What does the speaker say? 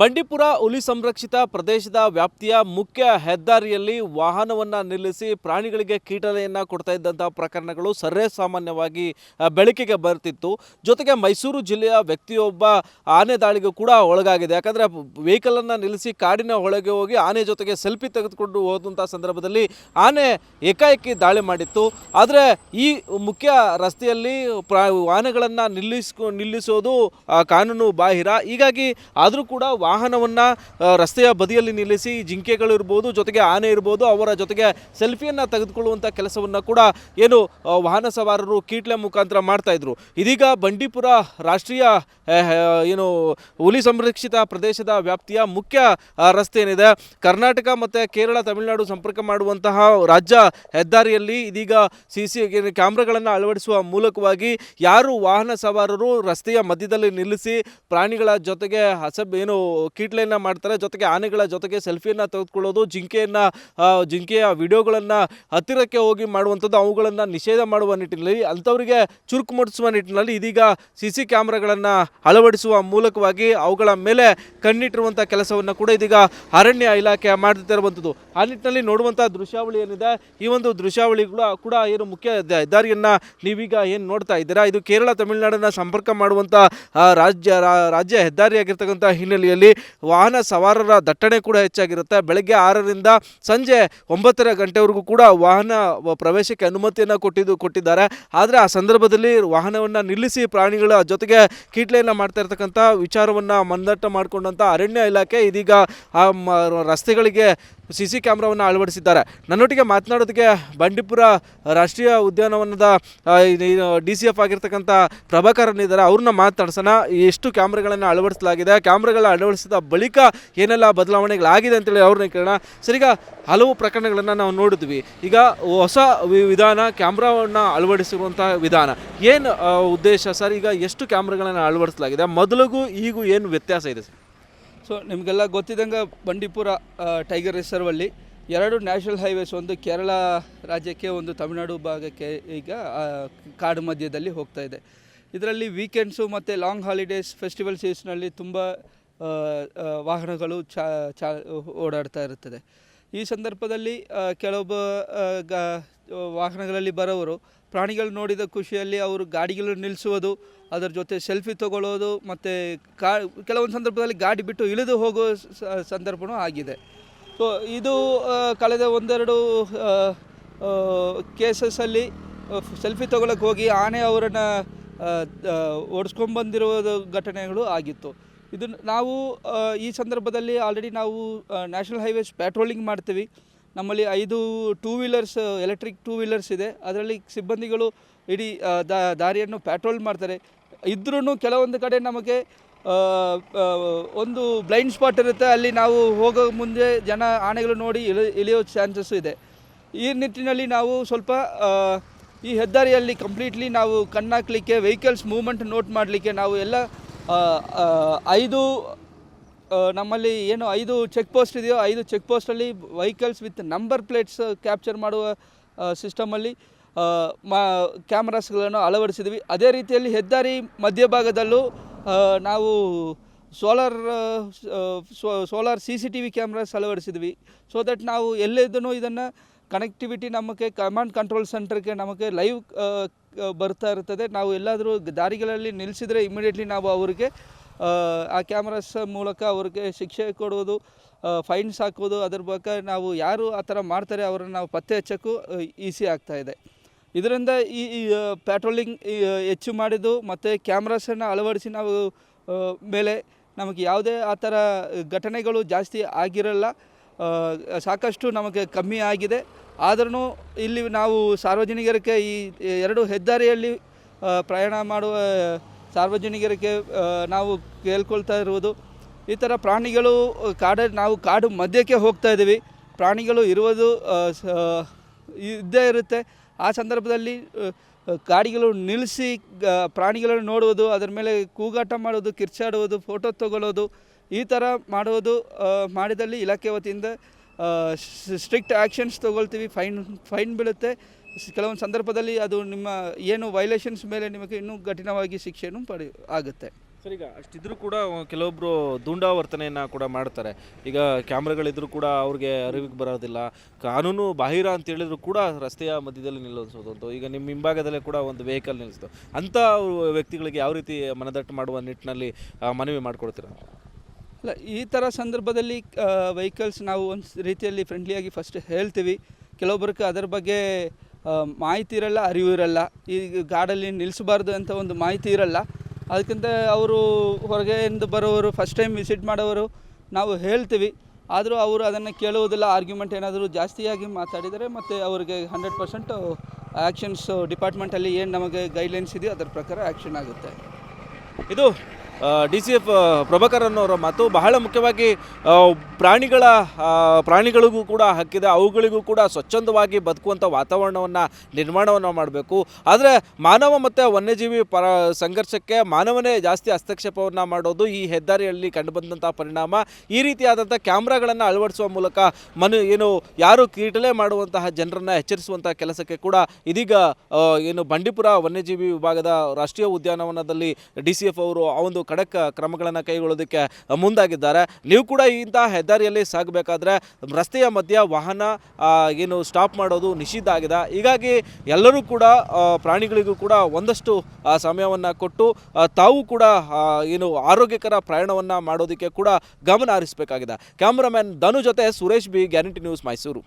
ಬಂಡೀಪುರ ಹುಲಿ ಸಂರಕ್ಷಿತ ಪ್ರದೇಶದ ವ್ಯಾಪ್ತಿಯ ಮುಖ್ಯ ಹೆದ್ದಾರಿಯಲ್ಲಿ ವಾಹನವನ್ನು ನಿಲ್ಲಿಸಿ ಪ್ರಾಣಿಗಳಿಗೆ ಕೀಟಲೆಯನ್ನು ಕೊಡ್ತಾ ಇದ್ದಂತಹ ಪ್ರಕರಣಗಳು ಸರ್ವೇ ಸಾಮಾನ್ಯವಾಗಿ ಬೆಳಕಿಗೆ ಬರ್ತಿತ್ತು. ಜೊತೆಗೆ ಮೈಸೂರು ಜಿಲ್ಲೆಯ ವ್ಯಕ್ತಿಯೊಬ್ಬ ಆನೆ ದಾಳಿಗೂ ಕೂಡ ಒಳಗಾಗಿದೆ. ಯಾಕಂದರೆ ವೆಹಿಕಲನ್ನು ನಿಲ್ಲಿಸಿ ಕಾಡಿನ ಒಳಗೆ ಹೋಗಿ ಆನೆ ಜೊತೆಗೆ ಸೆಲ್ಫಿ ತೆಗೆದುಕೊಂಡು ಹೋದಂಥ ಸಂದರ್ಭದಲ್ಲಿ ಆನೆ ಏಕಾಏಕಿ ದಾಳಿ ಮಾಡಿತ್ತು. ಆದರೆ ಈ ಮುಖ್ಯ ರಸ್ತೆಯಲ್ಲಿ ವಾಹನಗಳನ್ನು ನಿಲ್ಲಿಸೋದು ಕಾನೂನು ಬಾಹಿರ. ಹೀಗಾಗಿ ಆದರೂ ಕೂಡ ವಾಹನವನ್ನು ರಸ್ತೆಯ ಬದಿಯಲ್ಲಿ ನಿಲ್ಲಿಸಿ ಜಿಂಕೆಗಳು ಇರ್ಬೋದು, ಜೊತೆಗೆ ಆನೆ ಇರ್ಬೋದು, ಅವರ ಜೊತೆಗೆ ಸೆಲ್ಫಿಯನ್ನು ತೆಗೆದುಕೊಳ್ಳುವಂಥ ಕೆಲಸವನ್ನು ಕೂಡ ವಾಹನ ಸವಾರರು ಕೀಟ್ಲೆ ಮುಖಾಂತರ ಮಾಡ್ತಾ ಇದ್ರು. ಇದೀಗ ಬಂಡೀಪುರ ರಾಷ್ಟ್ರೀಯ ಹುಲಿ ಸಂರಕ್ಷಿತ ಪ್ರದೇಶದ ವ್ಯಾಪ್ತಿಯ ಮುಖ್ಯ ರಸ್ತೆ ಏನಿದೆ, ಕರ್ನಾಟಕ ಮತ್ತು ಕೇರಳ ತಮಿಳುನಾಡು ಸಂಪರ್ಕ ಮಾಡುವಂತಹ ರಾಜ್ಯ ಹೆದ್ದಾರಿಯಲ್ಲಿ ಇದೀಗ CC ಕ್ಯಾಮ್ರಾಗಳನ್ನು ಅಳವಡಿಸುವ ಮೂಲಕವಾಗಿ ಯಾರು ವಾಹನ ಸವಾರರು ರಸ್ತೆಯ ಮಧ್ಯದಲ್ಲಿ ನಿಲ್ಲಿಸಿ ಪ್ರಾಣಿಗಳ ಜೊತೆಗೆ ಕೀಟ್ಲೆಯನ್ನು ಮಾಡ್ತಾರೆ, ಜೊತೆಗೆ ಆನೆಗಳ ಜೊತೆಗೆ ಸೆಲ್ಫಿಯನ್ನು ತೆಗೆದುಕೊಳ್ಳೋದು, ಜಿಂಕೆಯ ವಿಡಿಯೋಗಳನ್ನು ಹತ್ತಿರಕ್ಕೆ ಹೋಗಿ ಮಾಡುವಂಥದ್ದು, ಅವುಗಳನ್ನು ನಿಷೇಧ ಮಾಡುವ ನಿಟ್ಟಿನಲ್ಲಿ, ಅಂಥವರಿಗೆ ಚುರುಕು ಮೂಡಿಸುವ ನಿಟ್ಟಿನಲ್ಲಿ ಇದೀಗ CC ಕ್ಯಾಮ್ರಾಗಳನ್ನು ಅಳವಡಿಸುವ ಮೂಲಕವಾಗಿ ಅವುಗಳ ಮೇಲೆ ಕಣ್ಣಿಟ್ಟಿರುವಂಥ ಕೆಲಸವನ್ನು ಕೂಡ ಇದೀಗ ಅರಣ್ಯ ಇಲಾಖೆ ಮಾಡುತ್ತಿರುವಂಥದ್ದು. ಆ ನಿಟ್ಟಿನಲ್ಲಿ ನೋಡುವಂಥ ದೃಶ್ಯಾವಳಿ ಏನಿದೆ, ಈ ಒಂದು ದೃಶ್ಯಾವಳಿಗಳು ಕೂಡ ಏನು ಮುಖ್ಯ ಹೆದ್ದಾರಿಯನ್ನು ನೀವೀಗ ಏನು ನೋಡ್ತಾ ಇದ್ದೀರಾ, ಇದು ಕೇರಳ ತಮಿಳುನಾಡನ್ನು ಸಂಪರ್ಕ ಮಾಡುವಂಥ ರಾಜ್ಯ ಹೆದ್ದಾರಿಯಾಗಿರ್ತಕ್ಕಂಥ ಹಿನ್ನೆಲೆಯಲ್ಲಿ ವಾಹನ ಸವಾರರ ದಟ್ಟಣೆ ಕೂಡ ಹೆಚ್ಚಾಗಿರುತ್ತೆ. ಬೆಳಗ್ಗೆ 6ರಿಂದ ಸಂಜೆ 9 ಗಂಟೆವರೆಗೂ ಕೂಡ ವಾಹನ ಪ್ರವೇಶಕ್ಕೆ ಅನುಮತಿಯನ್ನು ಕೊಟ್ಟಿದ್ದಾರೆ. ಆದರೆ ಆ ಸಂದರ್ಭದಲ್ಲಿ ವಾಹನವನ್ನು ನಿಲ್ಲಿಸಿ ಪ್ರಾಣಿಗಳ ಜೊತೆಗೆ ಕೀಟ್ಲೆಯನ್ನು ಮಾಡ್ತಾ ಇರ್ತಕ್ಕಂಥ ವಿಚಾರವನ್ನು ಮಂದಟ್ಟ ಮಾಡಿಕೊಂಡಂಥ ಅರಣ್ಯ ಇಲಾಖೆ ಇದೀಗ ಆ ರಸ್ತೆಗಳಿಗೆ CC ಕ್ಯಾಮ್ರಾವನ್ನು ಅಳವಡಿಸಿದ್ದಾರೆ. ನನ್ನೊಟ್ಟಿಗೆ ಮಾತನಾಡೋದಕ್ಕೆ ಬಂಡೀಪುರ ರಾಷ್ಟ್ರೀಯ ಉದ್ಯಾನವನದ DCF ಆಗಿರ್ತಕ್ಕಂಥ ಪ್ರಭಾಕರನ್ ಇದ್ದಾರೆ. ಅವ್ರನ್ನ ಮಾತಾಡ್ಸೋಣ. ಎಷ್ಟು ಕ್ಯಾಮ್ರಾಗಳನ್ನು ಅಳವಡಿಸಲಾಗಿದೆ, ಕ್ಯಾಮ್ರಾಗಳ ಅಳವಡಿಸಿದ ಬಳಿಕ ಏನೆಲ್ಲ ಬದಲಾವಣೆಗಳಾಗಿದೆ ಅಂತೇಳಿ ಅವ್ರನ್ನ ಕೇಳೋಣ. ಸರ್, ಈಗ ಹಲವು ಪ್ರಕರಣಗಳನ್ನು ನಾವು ನೋಡಿದ್ವಿ. ಈಗ ಹೊಸ ವಿಧಾನ ಕ್ಯಾಮ್ರಾವನ್ನು ಅಳವಡಿಸಿರುವಂಥ ವಿಧಾನ ಏನು ಉದ್ದೇಶ ಸರ್? ಈಗ ಎಷ್ಟು ಕ್ಯಾಮ್ರಾಗಳನ್ನು ಅಳವಡಿಸಲಾಗಿದೆ, ಮೊದಲಿಗೂ ಈಗೂ ಏನು ವ್ಯತ್ಯಾಸ ಇದೆ ಸರ್? ಸೊ ನಿಮಗೆಲ್ಲ ಗೊತ್ತಿದ್ದಂಗೆ ಬಂಡೀಪುರ ಟೈಗರ್ ರಿಸರ್ವಲ್ಲಿ 2 ನ್ಯಾಷನಲ್ ಹೈವೇಸ್, ಒಂದು ಕೇರಳ ರಾಜ್ಯಕ್ಕೆ, ಒಂದು ತಮಿಳುನಾಡು ಭಾಗಕ್ಕೆ ಈಗ ಕಾಡು ಮಧ್ಯದಲ್ಲಿ ಹೋಗ್ತಾ ಇದೆ. ಇದರಲ್ಲಿ ವೀಕೆಂಡ್ಸು ಮತ್ತು ಲಾಂಗ್ ಹಾಲಿಡೇಸ್, ಫೆಸ್ಟಿವಲ್ ಸೀಸನಲ್ಲಿ ತುಂಬ ವಾಹನಗಳು ಓಡಾಡ್ತಾ ಇರುತ್ತದೆ. ಈ ಸಂದರ್ಭದಲ್ಲಿ ಕೆಲವೊಬ್ಬ ವಾಹನಗಳಲ್ಲಿ ಬರೋರು ಪ್ರಾಣಿಗಳು ನೋಡಿದ ಖುಷಿಯಲ್ಲಿ ಅವರು ಗಾಡಿಗಳನ್ನು ನಿಲ್ಲಿಸುವುದು, ಅದರ ಜೊತೆ ಸೆಲ್ಫಿ ತೊಗೊಳ್ಳೋದು, ಮತ್ತು ಕೆಲವೊಂದು ಸಂದರ್ಭದಲ್ಲಿ ಗಾಡಿ ಬಿಟ್ಟು ಇಳಿದು ಹೋಗೋ ಸಂದರ್ಭವೂ ಆಗಿದೆ. ಸೊ ಇದು ಕಳೆದ 1-2 ಕೇಸಸ್ಸಲ್ಲಿ ಸೆಲ್ಫಿ ತೊಗೊಳಕ್ಕೆ ಹೋಗಿ ಆನೆ ಅವರನ್ನು ಓಡಿಸ್ಕೊಂಡ್ಬಂದಿರುವ ಘಟನೆಗಳು ಆಗಿತ್ತು. ಇದು ನಾವು ಈ ಸಂದರ್ಭದಲ್ಲಿ ಆಲ್ರೆಡಿ ನಾವು ನ್ಯಾಷನಲ್ ಹೈವೇಸ್ ಪ್ಯಾಟ್ರೋಲಿಂಗ್ ಮಾಡ್ತೀವಿ. ನಮ್ಮಲ್ಲಿ 5 two wheelers, electric two wheelers ಇದೆ. ಅದರಲ್ಲಿ ಸಿಬ್ಬಂದಿಗಳು ಇಡೀ ದಾರಿಯನ್ನು ಪ್ಯಾಟ್ರೋಲ್ ಮಾಡ್ತಾರೆ. ಇದ್ರೂ ಕೆಲವೊಂದು ಕಡೆ ನಮಗೆ ಒಂದು ಬ್ಲೈಂಡ್ ಸ್ಪಾಟ್ ಇರುತ್ತೆ, ಅಲ್ಲಿ ನಾವು ಹೋಗೋ ಮುಂದೆ ಆನೆಗಳು ನೋಡಿ ಇಳಿಯೋ ಚಾನ್ಸಸ್ಸು ಇದೆ. ಈ ನಿಟ್ಟಿನಲ್ಲಿ ನಾವು ಸ್ವಲ್ಪ ಈ ಹೆದ್ದಾರಿಯಲ್ಲಿ ಕಂಪ್ಲೀಟ್ಲಿ ನಾವು ಕಣ್ಣಾಕಲಿಕ್ಕೆ, ವೆಹಿಕಲ್ಸ್ ಮೂವ್ಮೆಂಟ್ ನೋಟ್ ಮಾಡಲಿಕ್ಕೆ ನಾವು ಎಲ್ಲ 5 ನಮ್ಮಲ್ಲಿ ಏನು 5 ಚೆಕ್ ಪೋಸ್ಟ್ ಇದೆಯೋ, 5 ಚೆಕ್ ಪೋಸ್ಟಲ್ಲಿ vehicles with number plates capture ಮಾಡುವ ಸಿಸ್ಟಮಲ್ಲಿ ಕ್ಯಾಮ್ರಾಸ್ಗಳನ್ನು ಅಳವಡಿಸಿದ್ವಿ. ಅದೇ ರೀತಿಯಲ್ಲಿ ಹೆದ್ದಾರಿ ಮಧ್ಯಭಾಗದಲ್ಲೂ ನಾವು ಸೋಲಾರ್ CCTV ಕ್ಯಾಮ್ರಾಸ್ ಅಳವಡಿಸಿದ್ವಿ. ಸೊ ದಟ್ ನಾವು ಎಲ್ಲಿದ್ದೂ ಇದನ್ನು ಕನೆಕ್ಟಿವಿಟಿ ನಮಗೆ ಕಮಾಂಡ್ ಕಂಟ್ರೋಲ್ ಸೆಂಟರ್ಗೆ ನಮಗೆ ಲೈವ್ ಬರ್ತಾ ಇರ್ತದೆ. ನಾವು ಎಲ್ಲಾದರೂ ದಾರಿಗಳಲ್ಲಿ ನಿಲ್ಲಿಸಿದರೆ ಇಮಿಡಿಯೇಟ್ಲಿ ನಾವು ಅವರಿಗೆ ಆ ಕ್ಯಾಮ್ರಾಸ್ ಮೂಲಕ ಅವ್ರಿಗೆ ಶಿಕ್ಷೆ ಕೊಡುವುದು, ಫೈನ್ಸ್ ಹಾಕೋದು, ಅದ್ರ ಬಗ್ಗೆ ನಾವು ಯಾರು ಆ ಥರ ಮಾಡ್ತಾರೆ ಅವರನ್ನು ನಾವು ಪತ್ತೆ ಹಚ್ಚೋಕ್ಕೂ ಈಸಿ ಆಗ್ತಾಯಿದೆ. ಇದರಿಂದ ಈ ಪ್ಯಾಟ್ರೋಲಿಂಗ್ ಹೆಚ್ಚು ಮಾಡಿದ್ದು ಮತ್ತು ಕ್ಯಾಮ್ರಾಸನ್ನು ಅಳವಡಿಸಿ ನಾವು ಮೇಲೆ ನಮಗೆ ಯಾವುದೇ ಆ ಥರ ಘಟನೆಗಳು ಜಾಸ್ತಿ ಆಗಿರಲ್ಲ, ಸಾಕಷ್ಟು ನಮಗೆ ಕಮ್ಮಿ ಆಗಿದೆ. ಆದ್ರೂ ಇಲ್ಲಿ ನಾವು ಸಾರ್ವಜನಿಕರಿಗೆ ಈ 2 ಹೆದ್ದಾರಿಯಲ್ಲಿ ಪ್ರಯಾಣ ಮಾಡುವ ಸಾರ್ವಜನಿಕರಿಗೆ ನಾವು ಕೇಳ್ಕೊಳ್ತಾ ಇರುವುದು, ಈ ಥರ ಪ್ರಾಣಿಗಳು ನಾವು ಕಾಡು ಮಧ್ಯಕ್ಕೆ ಹೋಗ್ತಾ ಇದ್ದೀವಿ, ಪ್ರಾಣಿಗಳು ಇರುವುದು ಇದ್ದೇ ಇರುತ್ತೆ. ಆ ಸಂದರ್ಭದಲ್ಲಿ ಗಾಡಿಗಳು ನಿಲ್ಲಿಸಿ ಪ್ರಾಣಿಗಳನ್ನು ನೋಡುವುದು, ಅದರ ಮೇಲೆ ಕೂಗಾಟ ಮಾಡೋದು, ಕಿರ್ಚಾಡುವುದು, ಫೋಟೋ ತಗೊಳ್ಳೋದು, ಈ ಥರ ಮಾಡಿದಲ್ಲಿ ಇಲಾಖೆ ವತಿಯಿಂದ ಸ್ಟ್ರಿಕ್ಟ್ ಆ್ಯಕ್ಷನ್ಸ್ ತೊಗೊಳ್ತೀವಿ. ಫೈನ್ ಬೀಳುತ್ತೆ. ಕೆಲವೊಂದು ಸಂದರ್ಭದಲ್ಲಿ ಅದು ನಿಮ್ಮ ಏನು ವೈಲೇಷನ್ಸ್ ಮೇಲೆ ನಿಮಗೆ ಇನ್ನೂ ಕಠಿಣವಾಗಿ ಶಿಕ್ಷೆನೂ ಆಗುತ್ತೆ. ಸರ್, ಈಗ ಅಷ್ಟಿದ್ರೂ ಕೂಡ ಕೆಲವೊಬ್ರು ದುಂಡಾವರ್ತನೆಯನ್ನ ಕೂಡ ಮಾಡ್ತಾರೆ. ಈಗ ಕ್ಯಾಮ್ರಾಗಳಿದ್ರೂ ಕೂಡ ಅವ್ರಿಗೆ ಅರಿವಿಗೆ ಬರೋದಿಲ್ಲ. ಕಾನೂನು ಬಾಹಿರ ಅಂತ ಹೇಳಿದ್ರು ಕೂಡ ರಸ್ತೆಯ ಮಧ್ಯದಲ್ಲಿ ನಿಲ್ಲಿಸೋದು. ಈಗ ನಿಮ್ಮ ಹಿಂಭಾಗದಲ್ಲೇ ಕೂಡ ಒಂದು ವೆಹಿಕಲ್ ನಿಲ್ಲಿಸ್ತು. ಅಂಥ ವ್ಯಕ್ತಿಗಳಿಗೆ ಯಾವ ರೀತಿ ಮನದಟ್ಟು ಮಾಡುವ ನಿಟ್ಟಿನಲ್ಲಿ ಮನವಿ ಮಾಡ್ಕೊಡ್ತೀರಾ? ಅಲ್ಲ, ಈ ಥರ ಸಂದರ್ಭದಲ್ಲಿ ವೆಹಿಕಲ್ಸ್ ನಾವು ಒಂದು ರೀತಿಯಲ್ಲಿ ಫ್ರೆಂಡ್ಲಿಯಾಗಿ ಫಸ್ಟ್ ಹೇಳ್ತೀವಿ. ಕೆಲವೊಬ್ಬರಿಗೆ ಅದರ ಬಗ್ಗೆ ಮಾಹಿತಿ ಇರಲ್ಲ, ಅರಿವು ಇರಲ್ಲ. ಈ ಗಾಡಲ್ಲಿ ನಿಲ್ಲಿಸಬಾರ್ದು ಅಂತ ಒಂದು ಮಾಹಿತಿ ಇರಲ್ಲ. ಅದಕ್ಕಿಂತ ಅವರು ಹೊರಗೆಯಿಂದ ಬರೋವರು, ಫಸ್ಟ್ ಟೈಮ್ ವಿಸಿಟ್ ಮಾಡೋವರು ನಾವು ಹೇಳ್ತೀವಿ. ಆದರೂ ಅವರು ಅದನ್ನು ಕೇಳುವುದಿಲ್ಲ. ಆರ್ಗ್ಯುಮೆಂಟ್ ಏನಾದರೂ ಜಾಸ್ತಿಯಾಗಿ ಮಾತಾಡಿದರೆ ಮತ್ತು ಅವರಿಗೆ 100% ಆ್ಯಕ್ಷನ್ಸ್ ಡಿಪಾರ್ಟ್ಮೆಂಟಲ್ಲಿ ಏನು ನಮಗೆ ಗೈಡ್ಲೈನ್ಸ್ ಇದೆಯೋ ಅದರ ಪ್ರಕಾರ ಆ್ಯಕ್ಷನ್ ಆಗುತ್ತೆ. ಇದು DCF ಪ್ರಭಾಕರ್ ಅನ್ನೋರ ಮಾತು. ಬಹಳ ಮುಖ್ಯವಾಗಿ ಪ್ರಾಣಿಗಳಿಗೂ ಕೂಡ ಹಕ್ಕಿದೆ. ಅವುಗಳಿಗೂ ಕೂಡ ಸ್ವಚ್ಛಂದವಾಗಿ ಬದುಕುವಂಥ ವಾತಾವರಣವನ್ನು ನಿರ್ಮಾಣವನ್ನು ಮಾಡಬೇಕು. ಆದರೆ ಮಾನವ ಮತ್ತು ವನ್ಯಜೀವಿ ಸಂಘರ್ಷಕ್ಕೆ ಮಾನವನೇ ಜಾಸ್ತಿ ಹಸ್ತಕ್ಷೇಪವನ್ನು ಮಾಡೋದು ಈ ಹೆದ್ದಾರಿಯಲ್ಲಿ ಕಂಡುಬಂದಂಥ ಪರಿಣಾಮ. ಈ ರೀತಿಯಾದಂಥ ಕ್ಯಾಮ್ರಾಗಳನ್ನು ಅಳವಡಿಸುವ ಮೂಲಕ ಯಾರು ಕೀಟಲೆ ಮಾಡುವಂತಹ ಜನರನ್ನು ಎಚ್ಚರಿಸುವಂಥ ಕೆಲಸಕ್ಕೆ ಕೂಡ ಇದೀಗ ಬಂಡೀಪುರ ವನ್ಯಜೀವಿ ವಿಭಾಗದ ರಾಷ್ಟ್ರೀಯ ಉದ್ಯಾನವನದಲ್ಲಿ DCF ಅವರು ಆ ಒಂದು ಖಡಕ್ ಕ್ರಮಗಳನ್ನು ಕೈಗೊಳ್ಳೋದಕ್ಕೆ ಮುಂದಾಗಿದ್ದಾರೆ. ನೀವು ಕೂಡ ಇಂತಹ ಹೆದ್ದಾರಿಯಲ್ಲಿ ಸಾಗಬೇಕಾದ್ರೆ ರಸ್ತೆಯ ಮಧ್ಯ ವಾಹನ ಸ್ಟಾಪ್ ಮಾಡೋದು ನಿಷಿದ್ಧ ಆಗಿದೆ. ಹೀಗಾಗಿ ಎಲ್ಲರೂ ಕೂಡ ಪ್ರಾಣಿಗಳಿಗೂ ಕೂಡ ಒಂದಷ್ಟು ಸಮಯವನ್ನು ಕೊಟ್ಟು ತಾವು ಕೂಡ ಆರೋಗ್ಯಕರ ಪ್ರಯಾಣವನ್ನು ಮಾಡೋದಕ್ಕೆ ಕೂಡ ಗಮನ ಹರಿಸಬೇಕಾಗಿದೆ. ಕ್ಯಾಮ್ರಾಮನ್ ಧನು ಜೊತೆ Suresh B, guarantee news, Mysuru.